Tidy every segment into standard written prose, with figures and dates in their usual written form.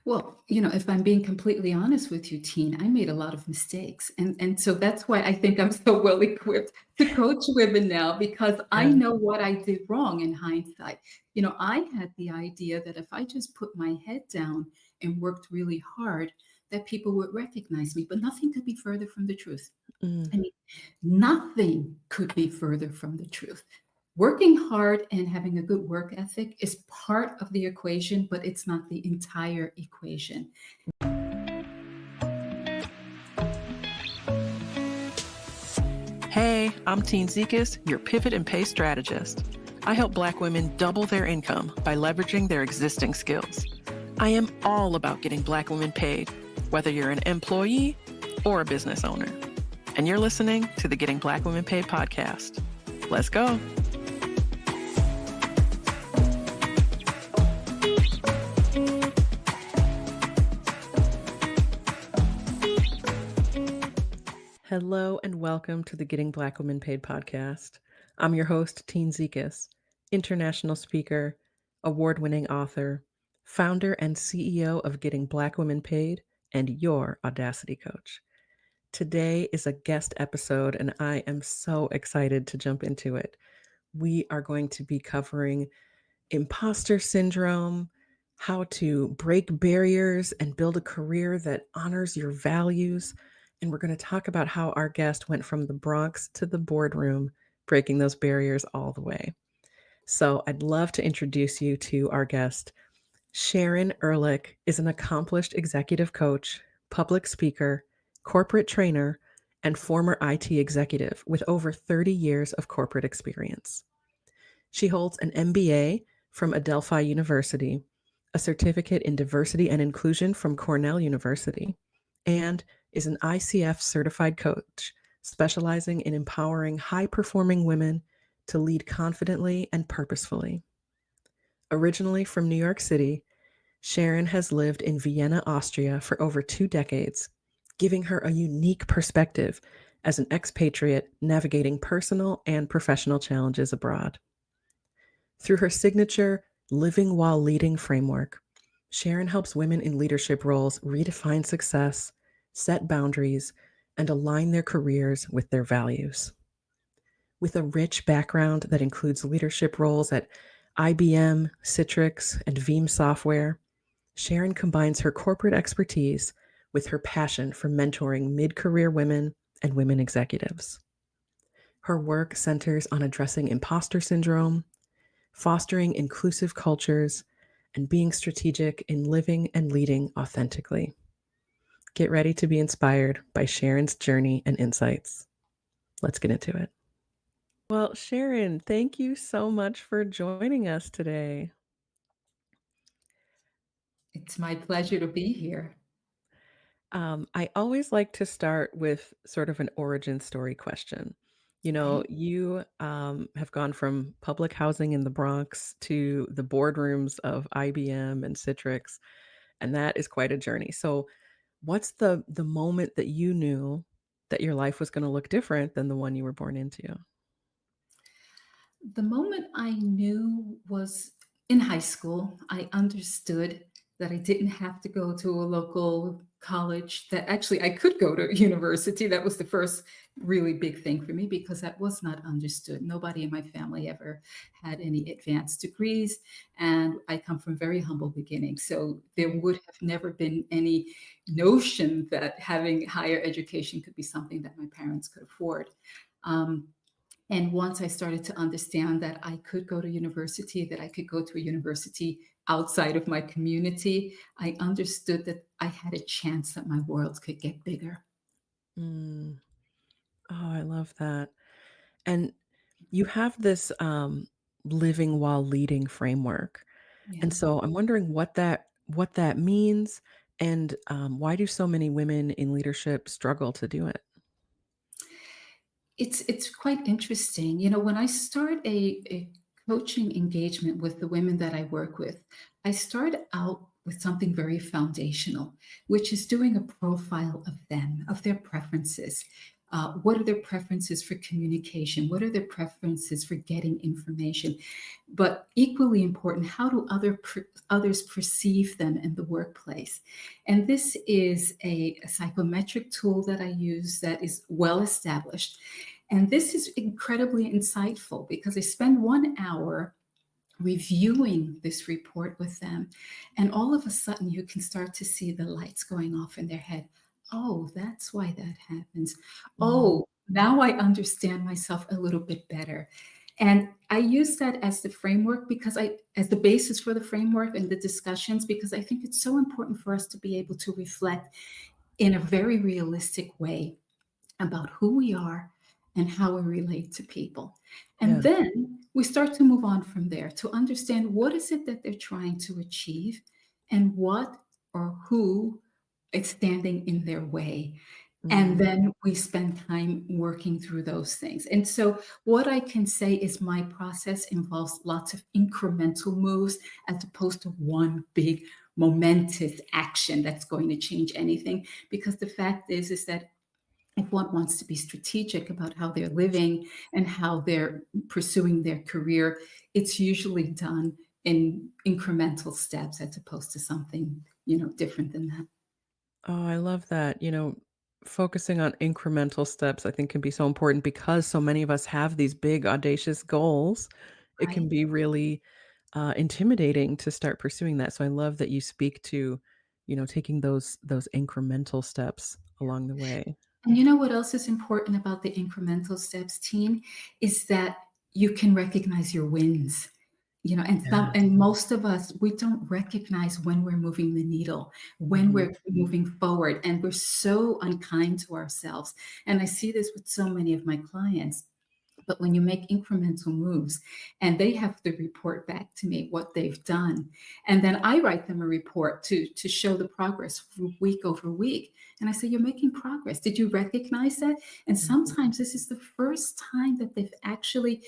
Well, if I'm being completely honest with you, Teen, I made a lot of mistakes. And so that's why I think I'm so well equipped to coach women now because I Yeah. know what I did wrong in hindsight. I had the idea that if I just put my head down and worked really hard, that people would recognize me, but nothing could be further from the truth. Mm. I mean, nothing could be further from the truth. Working hard and having a good work ethic is part of the equation, but it's not the entire equation. Hey, I'm Tine your pivot and pay strategist. I help Black women double their income by leveraging their existing skills. I am all about getting Black women paid, whether you're an employee or a business owner. And you're listening to the Getting Black Women Paid podcast. Let's go. Hello and welcome to the Getting Black Women Paid podcast. I'm your host, Tine Zekas, international speaker, award-winning author, founder and CEO of Getting Black Women Paid, and your Audacity coach. Today is a guest episode, and I am so excited to jump into it. We are going to be covering imposter syndrome, how to break barriers and build a career that honors your values. And we're going to talk about how our guest went from the Bronx to the boardroom, breaking those barriers all the way. So I'd love to introduce you to our guest. Sharon Ehrlich is an accomplished executive coach, public speaker, corporate trainer, and former IT executive with over 30 years of corporate experience. She holds an MBA from Adelphi University, a certificate in diversity and inclusion from Cornell University, and is an ICF certified coach specializing in empowering high-performing women to lead confidently and purposefully. Originally from New York City, Sharon has lived in Vienna, Austria for over 2 decades, giving her a unique perspective as an expatriate navigating personal and professional challenges abroad. Through her signature Living While Leading framework, Sharon helps women in leadership roles redefine success, set boundaries, and align their careers with their values. With a rich background that includes leadership roles at IBM, Citrix, and Veeam Software, Sharon combines her corporate expertise with her passion for mentoring mid-career women and women executives. Her work centers on addressing imposter syndrome, fostering inclusive cultures, and being strategic in living and leading authentically. Get ready to be inspired by Sharon's journey and insights. Let's get into it. Well, Sharon, thank you so much for joining us today. It's my pleasure to be here. I always like to start with sort of an origin story question. Okay. You have gone from public housing in the Bronx to the boardrooms of IBM and Citrix, and that is quite a journey. So, what's the moment that you knew that your life was going to look different than the one you were born into? The moment I knew was in high school. I understood that I didn't have to go to a local college, that actually I could go to university. That was the first really big thing for me because that was not understood. Nobody in my family ever had any advanced degrees, and I come from very humble beginnings. So there would have never been any notion that having higher education could be something that my parents could afford. Um, And once I started to understand that I could go to university, that I could go to a university outside of my community, I understood that I had a chance that my world could get bigger. Mm. Oh, I love that. And you have this living while leading framework. And Yeah. so I'm wondering what that means, and why do so many women in leadership struggle to do it? It's quite interesting. When I start a coaching engagement with the women that I work with, I start out with something very foundational, which is doing a profile of them, of their preferences. What are their preferences for communication? What are their preferences for getting information? But equally important, how do others perceive them in the workplace? And this is a psychometric tool that I use that is well established. And this is incredibly insightful because I spend 1 hour reviewing this report with them. And all of a sudden, you can start to see the lights going off in their head. Oh, that's why that happens. Mm, Oh, now I understand myself a little bit better. And I use that as the framework as the basis for the framework and the discussions, because I think it's so important for us to be able to reflect in a very realistic way about who we are and how we relate to people. And yeah. then we start to move on from there to understand what is it that they're trying to achieve and what or who is standing in their way. And Mm. then we spend time working through those things. And so, what I can say is my process involves lots of incremental moves as opposed to one big momentous action that's going to change anything. Because the fact is that if one wants to be strategic about how they're living and how they're pursuing their career, it's usually done in incremental steps as opposed to something, different than that. Oh, I love that. Focusing on incremental steps, I think, can be so important because so many of us have these big, audacious goals. It can Right. be really intimidating to start pursuing that. So I love that you speak to, taking those incremental steps along the way. And you know what else is important about the incremental steps, team, is that you can recognize your wins. Yeah. And most of us, we don't recognize when we're moving the needle, when Mhm. we're moving forward, and we're so unkind to ourselves. And I see this with so many of my clients. But when you make incremental moves and they have to report back to me what they've done, and then I write them a report to show the progress week over week. And I say, you're making progress. Did you recognize that? And Mhm. sometimes this is the first time that they've actually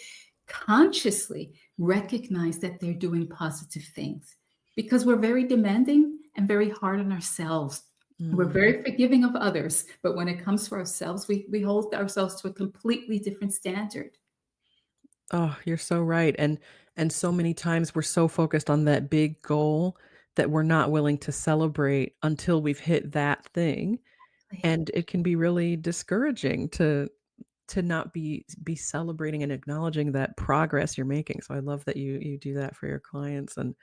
consciously recognized that they're doing positive things because we're very demanding and very hard on ourselves. We're Mm. very forgiving of others, but when it comes to ourselves, we hold ourselves to a completely different standard. Oh, you're so right, and so many times we're so focused on that big goal that we're not willing to celebrate until we've hit that thing, and it can be really discouraging to not be celebrating and acknowledging that progress you're making, so I love that you do that for your clients and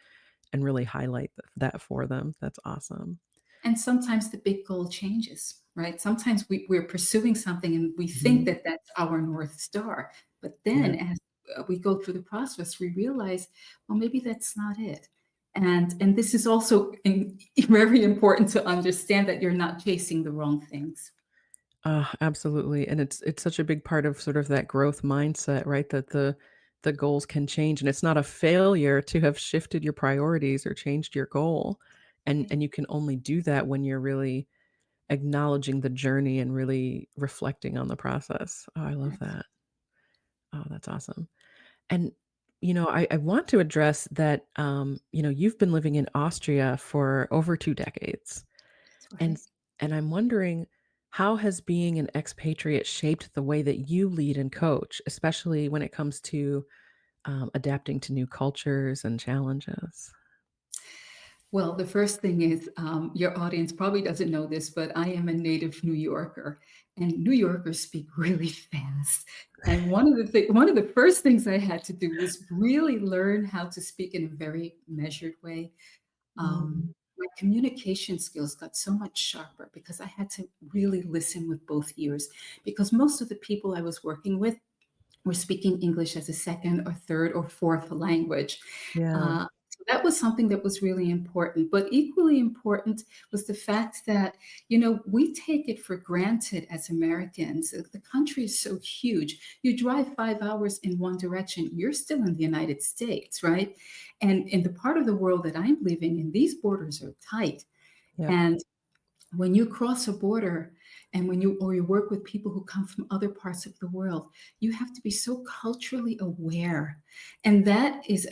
really highlight that for them. That's awesome. And sometimes the big goal changes, right? Sometimes we're pursuing something and we think Mhm. that that's our North Star. But Yeah. then as we go through the process, we realize, well, maybe that's not it. And this is also very important to understand that you're not chasing the wrong things. Absolutely, and it's such a big part of sort of that growth mindset, right? That the goals can change, and it's not a failure to have shifted your priorities or changed your goal, and you can only do that when you're really acknowledging the journey and really reflecting on the process. Oh, I love That's that. Oh, that's awesome. And I want to address that. You've been living in Austria for over 2 decades. And right. and I'm wondering, how has being an expatriate shaped the way that you lead and coach, especially when it comes to, adapting to new cultures and challenges? Well, the first thing is your audience probably doesn't know this, but I am a native New Yorker, and New Yorkers speak really fast. And one of the first things I had to do was really learn how to speak in a very measured way. Mm, My communication skills got so much sharper because I had to really listen with both ears. Because most of the people I was working with were speaking English as a second or third or fourth language. yeah, So that was something that was really important. But equally important was the fact that, we take it for granted as Americans. The country is so huge. You drive 5 hours in one direction, you're still in the United States, right? And in the part of the world that I'm living in, these borders are tight. yep. And when you cross a border and when you work with people who come from other parts of the world, you have to be so culturally aware. And that is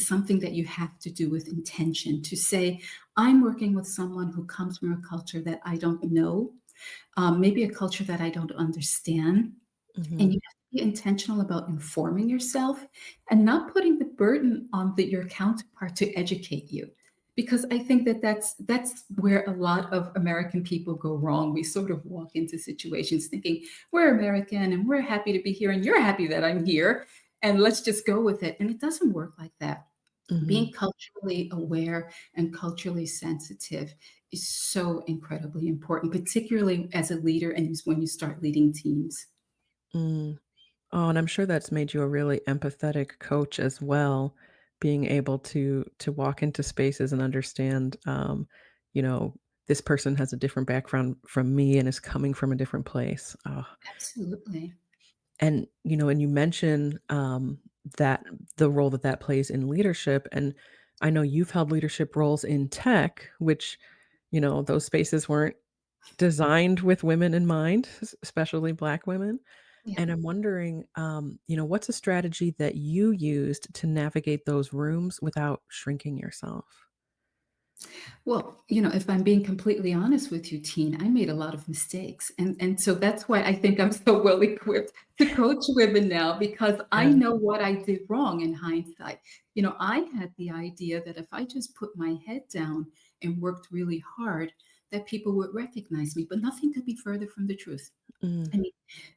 something that you have to do with intention, to say, I'm working with someone who comes from a culture that I don't know, maybe a culture that I don't understand. And Mhm. you have to be intentional about informing yourself and not putting the burden on your counterpart to educate you. Because I think that that's where a lot of American people go wrong. We sort of walk into situations thinking we're American and we're happy to be here and you're happy that I'm here and let's just go with it. And it doesn't work like that. Mhm. Being culturally aware and culturally sensitive is so incredibly important, particularly as a leader and when you start leading teams. Mm. Oh, and I'm sure that's made you a really empathetic coach as well, being able to walk into spaces and understand, you know, this person has a different background from me and is coming from a different place. Oh, Absolutely. and and you mention that the role that that plays in leadership, and I know you've held leadership roles in tech, which those spaces weren't designed with women in mind, especially Black women. Yeah. And I'm wondering, what's a strategy that you used to navigate those rooms without shrinking yourself? Well, if I'm being completely honest with you, Teen, I made a lot of mistakes. And so that's why I think I'm so well equipped to coach women now because I Yeah. know what I did wrong in hindsight. I had the idea that if I just put my head down and worked really hard, that people would recognize me, but nothing could be further from the truth. Mm, I mean,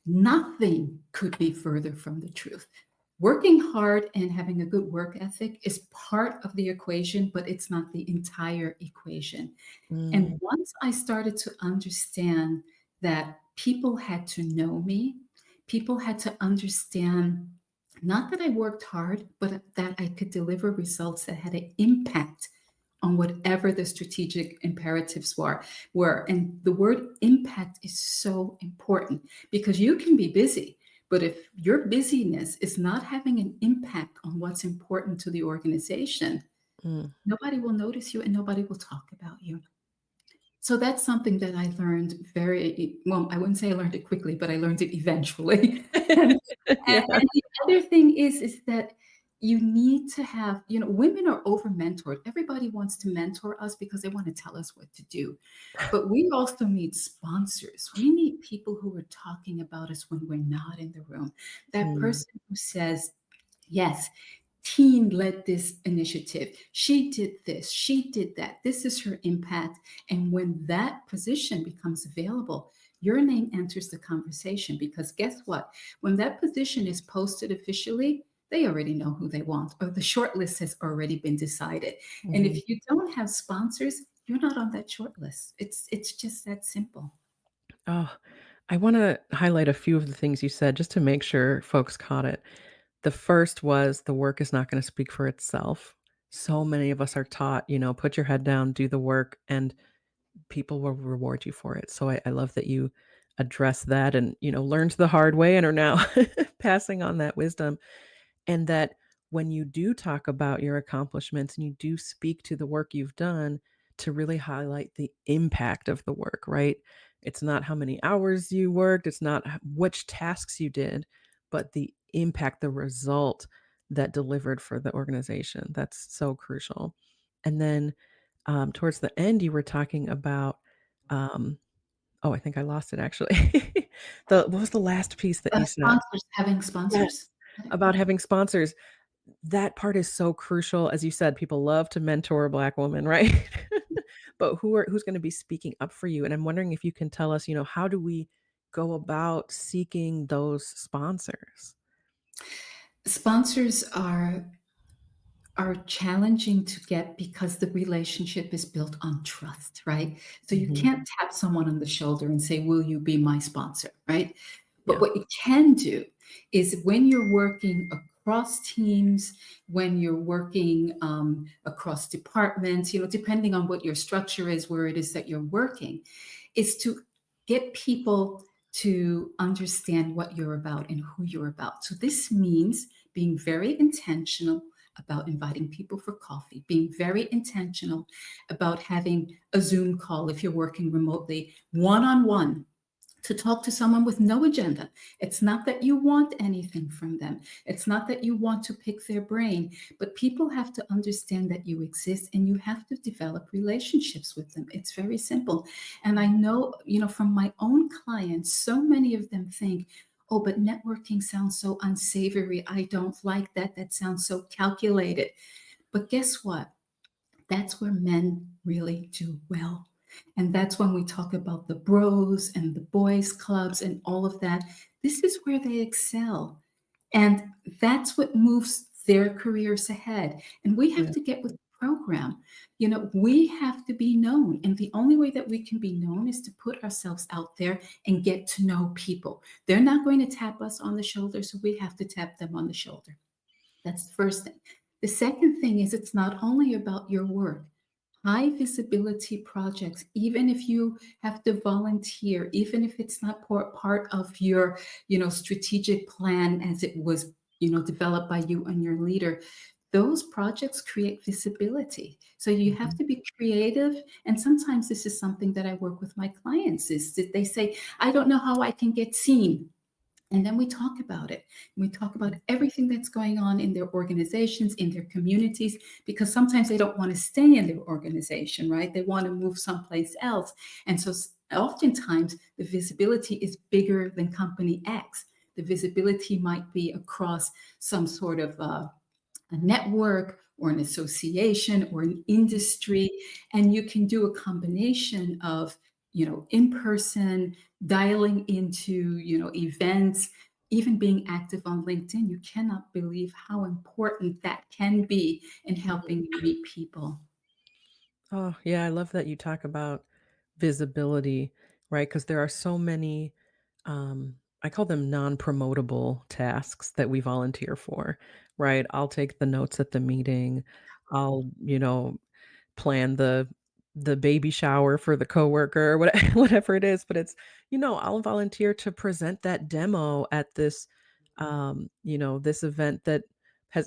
nothing could be further from the truth. Working hard and having a good work ethic is part of the equation, but it's not the entire equation. And mm, once I started to understand that people had to know me, people had to understand not that I worked hard, but that I could deliver results that had an impact on whatever the strategic imperatives were. And the word impact is so important because you can be busy, but if your busyness is not having an impact on what's important to the organization, mm. nobody will notice you and nobody will talk about you. So that's something that I learned very well. I wouldn't say I learned it quickly, but I learned it eventually. and, Yeah. and the other thing is that you need to have, women are over mentored. Everybody wants to mentor us because they want to tell us what to do. But we also need sponsors. We need people who are talking about us when we're not in the room. That Mm, person who says, yes, Teen led this initiative. She did this. She did that. This is her impact. And when that position becomes available, your name enters the conversation because guess what? When that position is posted officially, they already know who they want, or the short list has already been decided. And mhm. if you don't have sponsors, you're not on that short list. It's just that simple. Oh, I wanna highlight a few of the things you said just to make sure folks caught it. The first was the work is not gonna speak for itself. So many of us are taught, put your head down, do the work, and people will reward you for it. So I love that you address that and, learned the hard way and are now passing on that wisdom. And that when you do talk about your accomplishments and you do speak to the work you've done, to really highlight the impact of the work, right? It's not how many hours you worked, it's not which tasks you did, but the impact, the result that delivered for the organization. That's so crucial. And then towards the end, you were talking about, um, oh, I think I lost it actually. What was the last piece that you said? Sponsors, having Yes, sponsors. about having sponsors. That part is so crucial. As you said, people love to mentor a Black woman, right? But who's gonna be speaking up for you? And I'm wondering if you can tell us, how do we go about seeking those sponsors? Sponsors are challenging to get because the relationship is built on trust, right? So you Mhm. can't tap someone on the shoulder and say, "Will you be my sponsor?" Right? But Yeah. what you can do is when you're working across teams, when you're working across departments, depending on what your structure is, where it is that you're working, is to get people to understand what you're about and who you're about. So this means being very intentional about inviting people for coffee, being very intentional about having a Zoom call if you're working remotely, one on one to talk to someone with no agenda. It's not that you want anything from them. It's not that you want to pick their brain, but people have to understand that you exist and you have to develop relationships with them. It's very simple. And I know, from my own clients, so many of them think, oh, but networking sounds so unsavory. I don't like that. That sounds so calculated. But guess what? That's where men really do well. And that's when we talk about the bros and the boys clubs and all of that. This is where they excel. And that's what moves their careers ahead. And we have Yeah. to get with the program. We have to be known. And the only way that we can be known is to put ourselves out there and get to know people. They're not going to tap us on the shoulder, so we have to tap them on the shoulder. That's the first thing. The second thing is it's not only about your work. High visibility projects, even if you have to volunteer, even if it's not part of your, strategic plan as it was, developed by you and your leader, those projects create visibility. So you have Mhm. to be creative. And sometimes this is something that I work with my clients is that they say, I don't know how I can get seen. And then we talk about it. We talk about everything that's going on in their organizations, in their communities, because sometimes they don't want to stay in their organization, right? They want to move someplace else. And so oftentimes the visibility is bigger than company X. The visibility might be across some sort of a network or an association or an industry, and you can do a combination of in person, dialing into events, even being active on LinkedIn. You cannot believe how important that can be in Mhm. helping you meet people. Oh, yeah, I love that you talk about visibility, right? Because there are so many, I call them non-promotable tasks that we volunteer for, right? I'll take the notes at the meeting. I'll, plan the baby shower for the coworker, whatever it is, but it's, I'll volunteer to present that demo at this, this event that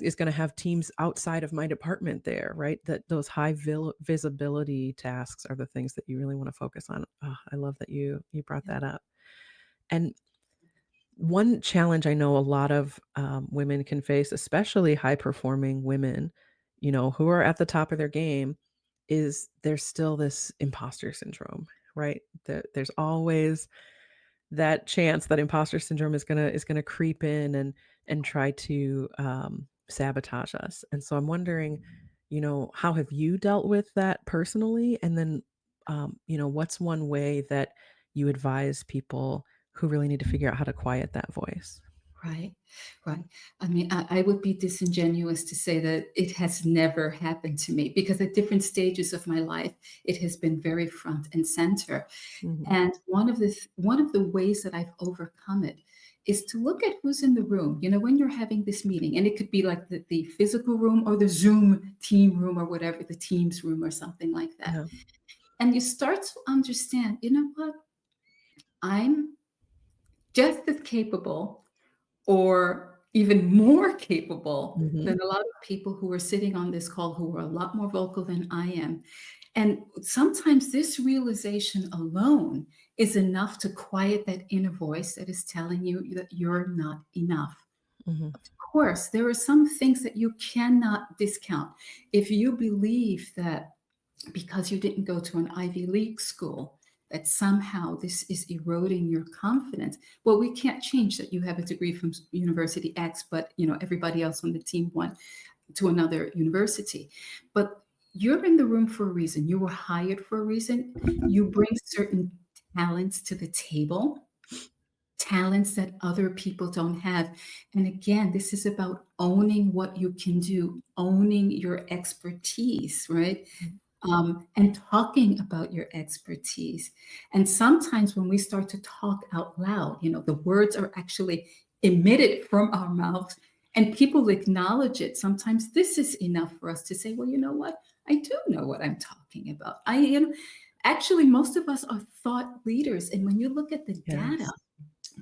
is gonna have teams outside of my department there, right? That those high visibility tasks are the things that you really wanna focus on. Oh, I love that you brought that up. And one challenge I know a lot of, women can face, especially high performing women, who are at the top of their game, is there's still this imposter syndrome, right? There's always that chance that imposter syndrome is gonna creep in and try to, sabotage us. And so I'm wondering, how have you dealt with that personally? And then, what's one way that you advise people who really need to figure out how to quiet that voice? Right, right. I mean, I would be disingenuous to say that it has never happened to me because at different stages of my life, it has been very front and center. Mhm. And one of the ways that I've overcome it is to look at who's in the room. When you're having this meeting, and it could be like the physical room or the Zoom team room or whatever, the Teams room or something like that. Yeah. And you start to understand, you know what? I'm just as capable or even more capable Mhm. than a lot of people who are sitting on this call who are a lot more vocal than I am. And sometimes this realization alone is enough to quiet that inner voice that is telling you that you're not enough. Mhm. Of course, there are some things that you cannot discount. If you believe that because you didn't go to an Ivy League school, that somehow this is eroding your confidence. Well, we can't change that you have a degree from University X, but everybody else on the team went to another university. But you're in the room for a reason. You were hired for a reason. You bring certain talents to the table, talents that other people don't have. And again, this is about owning what you can do, owning your expertise, right? Mhm. And talking about your expertise. And sometimes when we start to talk out loud, the words are actually emitted from our mouths and people acknowledge it. Sometimes this is enough for us to say, well, you know what? I do know what I'm talking about. Actually, most of us are thought leaders. And when you look at the data, Yes.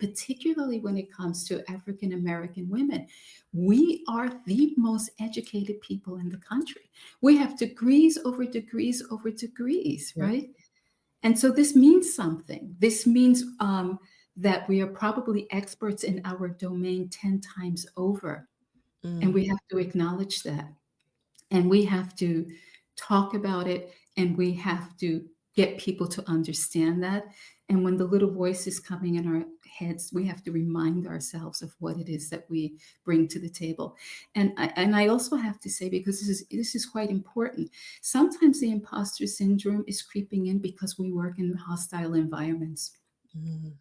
particularly when it comes to African American women. We are the most educated people in the country. We have degrees over degrees over degrees, Yep. right? And so this means something. This means that we are probably experts in our domain 10 times over. And Mm. we have to acknowledge that. And we have to talk about it, and we have to get people to understand that. And when the little voice is coming in our heads, we have to remind ourselves of what it is that we bring to the table. And I also have to say, because this is quite important, sometimes the imposter syndrome is creeping in because we work in hostile environments. Mm.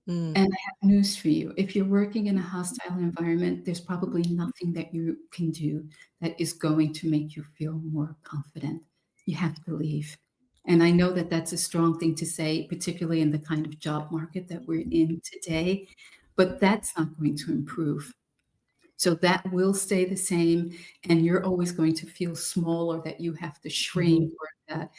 Mm. And I have news for you. If you're working in a hostile environment, there's probably nothing that you can do that is going to make you feel more confident. You have to leave. And I know that that's a strong thing to say, particularly in the kind of job market that we're in today, but that's not going to improve. So that will stay the same, and you're always going to feel small, or that you have to Mhm. shrink, or that,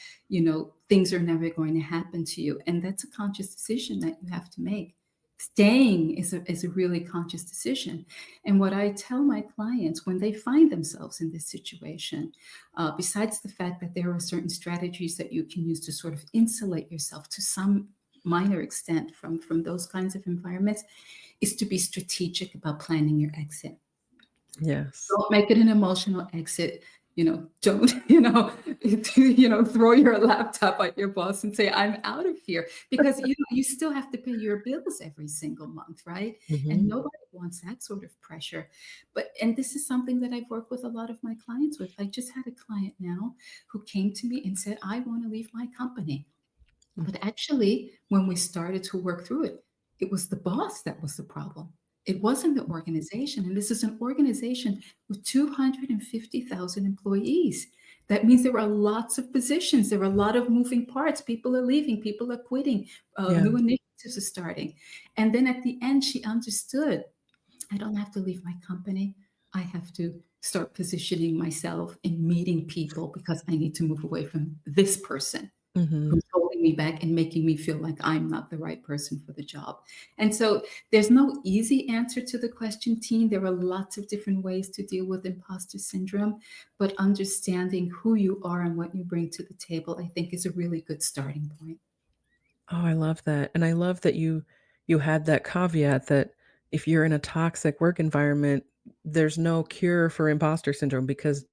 things are never going to happen to you. And that's a conscious decision that you have to make. Staying is a really conscious decision. And what I tell my clients when they find themselves in this situation, besides the fact that there are certain strategies that you can use to sort of insulate yourself to some minor extent from those kinds of environments, is to be strategic about planning your exit. Yes. Don't make it an emotional exit. Don't, throw your laptop at your boss and say, I'm out of here, because you still have to pay your bills every single month, right? And Mhm. nobody wants that sort of pressure. And this is something that I've worked with a lot of my clients with. I just had a client now who came to me and said, I want to leave my company. Mm. But actually, when we started to work through it, it was the boss that was the problem. It wasn't the organization. And this is an organization with 250,000 employees. That means there are lots of positions. There are a lot of moving parts. People are leaving, people are quitting, Yeah. new initiatives are starting. And then at the end, she understood, I don't have to leave my company. I have to start positioning myself in meeting people, because I need to move away from this person Mhm. who's holding me back and making me feel like I'm not the right person for the job. And so there's no easy answer to the question, Teen. There are lots of different ways to deal with imposter syndrome, but understanding who you are and what you bring to the table, I think, is a really good starting point. Oh, I love that, and I love that you had that caveat that if you're in a toxic work environment, there's no cure for imposter syndrome because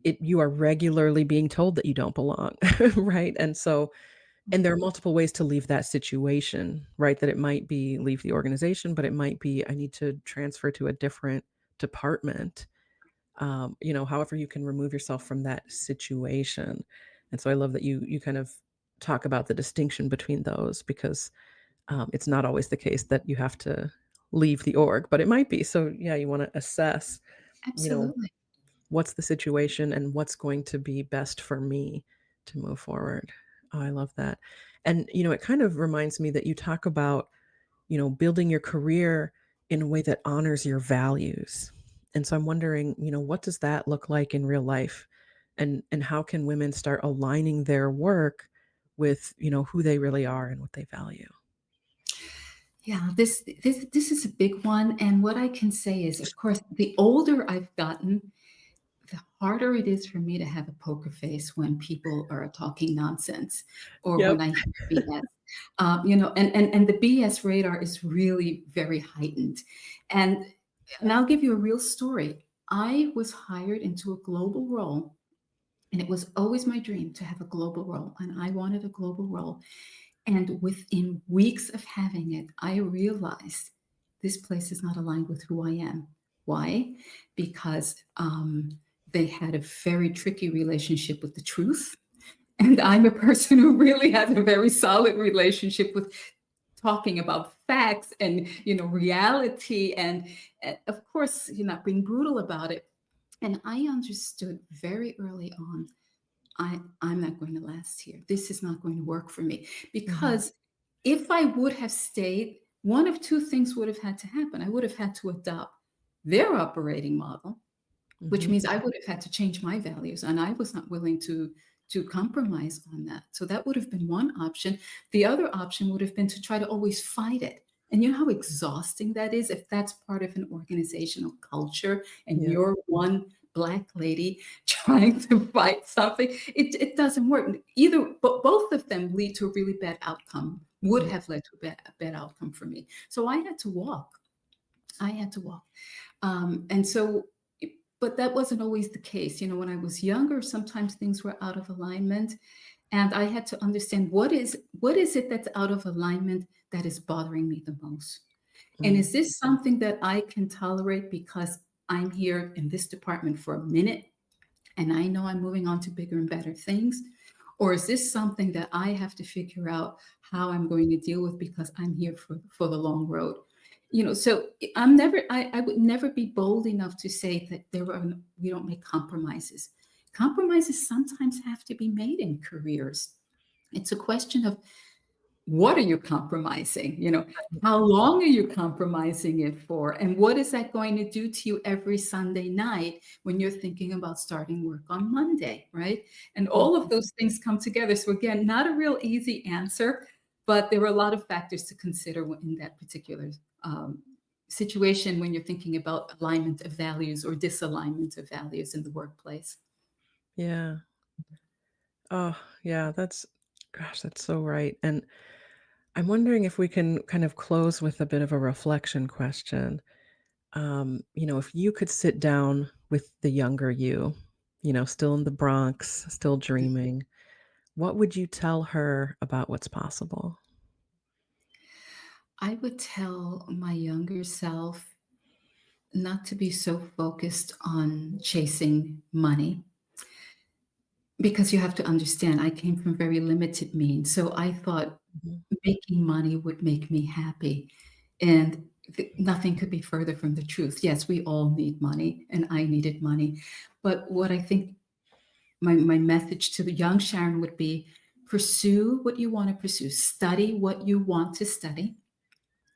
you are regularly being told that you don't belong, right? And there are multiple ways to leave that situation, right? That it might be leave the organization, but it might be I need to transfer to a different department. However you can remove yourself from that situation. And so I love that you kind of talk about the distinction between those because it's not always the case that you have to leave the org, but it might be. So yeah, you want to assess, you know, Absolutely. what's the situation and what's going to be best for me to move forward. Oh, I love that. And it kind of reminds me that you talk about building your career in a way that honors your values. And so I'm wondering, what does that look like in real life? And how can women start aligning their work with, who they really are and what they value? Yeah, this is a big one. And what I can say is, of course, the older I've gotten, the harder it is for me to have a poker face when people are talking nonsense, or Yep. when I hear BS. And the BS radar is really very heightened. And and I'll give you a real story. I was hired into a global role, and it was always my dream to have a global role, and I wanted a global role. And within weeks of having it, I realized this place is not aligned with who I am. Why? Because they had a very tricky relationship with the truth. And I'm a person who really has a very solid relationship with talking about facts and reality, and of course, not being brutal about it. And I understood very early on, I'm not going to last here. This is not going to work for me. Mhm. Because if I would have stayed, one of two things would have had to happen. I would have had to adopt their operating model, which Mhm. means I would have had to change my values, and I was not willing to compromise on that. So that would have been one option. The other option would have been to try to always fight it. And you know how exhausting that is if that's part of an organizational culture and Yeah. you're one black lady trying to fight something. It doesn't work. Either, but both of them lead to a really bad outcome, would have led to a bad outcome for me. So I had to walk. I had to walk. And so, but that wasn't always the case. When I was younger, sometimes things were out of alignment. And I had to understand what is it that's out of alignment that is bothering me the most? And Mm. is this something that I can tolerate because I'm here in this department for a minute and I know I'm moving on to bigger and better things? Or is this something that I have to figure out how I'm going to deal with because I'm here for the long road? So I would never be bold enough to say that we don't make compromises. Compromises sometimes have to be made in careers. It's a question of what are you compromising? How long are you compromising it for? And what is that going to do to you every Sunday night when you're thinking about starting work on Monday, right? And all of those things come together. So again, not a real easy answer, but there are a lot of factors to consider in that particular situation when you're thinking about alignment of values or disalignment of values in the workplace. Yeah. Oh, yeah, that's so right. And I'm wondering if we can kind of close with a bit of a reflection question. If you could sit down with the younger you, still in the Bronx, still dreaming, what would you tell her about what's possible? I would tell my younger self not to be so focused on chasing money because you have to understand I came from very limited means. So I thought Mhm. making money would make me happy. And nothing could be further from the truth. Yes, we all need money, and I needed money. But what I think my message to the young Sharon would be pursue what you want to pursue, study what you want to study.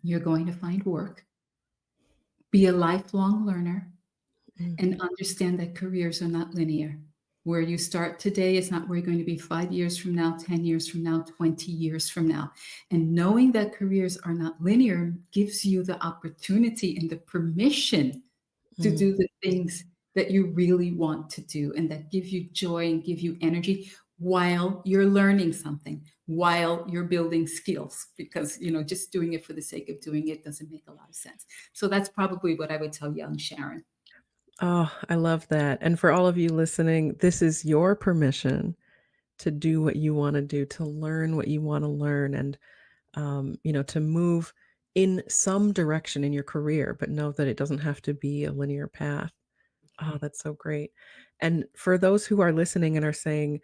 You're going to find work, be a lifelong learner, Mm, and understand that careers are not linear. Where you start today is not where you're going to be 5 years from now, 10 years from now, 20 years from now. And knowing that careers are not linear gives you the opportunity and the permission to mm. do the things that you really want to do and that give you joy and give you energy while you're learning something, while you're building skills, because just doing it for the sake of doing it doesn't make a lot of sense. So that's probably what I would tell young Sharon. Oh, I love that. And for all of you listening, this is your permission to do what you want to do, to learn what you want to learn, and to move in some direction in your career, but know that it doesn't have to be a linear path. Oh, that's so great. And for those who are listening and are saying,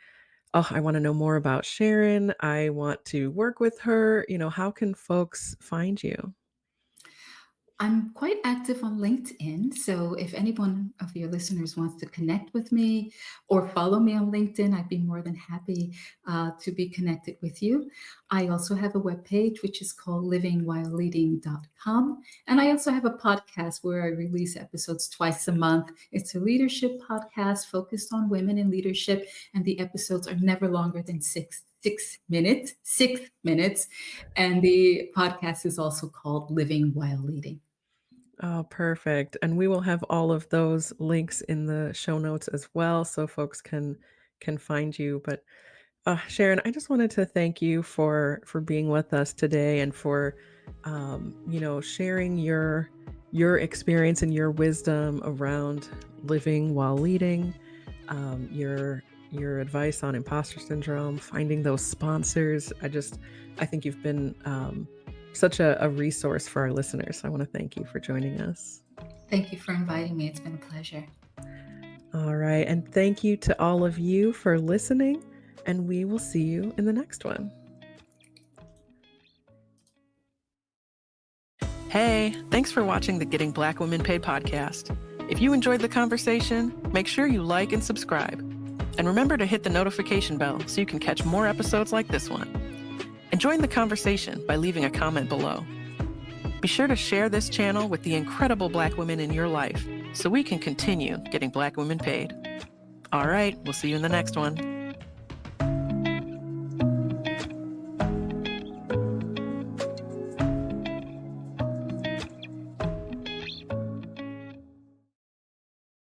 "Oh, I want to know more about Sharon. I want to work with her," how can folks find you? I'm quite active on LinkedIn. So if anyone of your listeners wants to connect with me or follow me on LinkedIn, I'd be more than happy to be connected with you. I also have a webpage, which is called livingwhileleading.com. And I also have a podcast where I release episodes twice a month. It's a leadership podcast focused on women in leadership. And the episodes are never longer than six minutes. And the podcast is also called Living While Leading. Oh, perfect. And we will have all of those links in the show notes as well so folks can find you. But Sharon, I just wanted to thank you for being with us today and for sharing your experience and your wisdom around living while leading, your advice on imposter syndrome, finding those sponsors. I think you've been such a resource for our listeners. So I want to thank you for joining us. Thank you for inviting me. It's been a pleasure. All right. And thank you to all of you for listening. And we will see you in the next one. Hey, thanks for watching the Getting Black Women Paid podcast. If you enjoyed the conversation, make sure you like and subscribe. And remember to hit the notification bell so you can catch more episodes like this one. And join the conversation by leaving a comment below. Be sure to share this channel with the incredible Black women in your life so we can continue getting Black women paid. All right, we'll see you in the next one.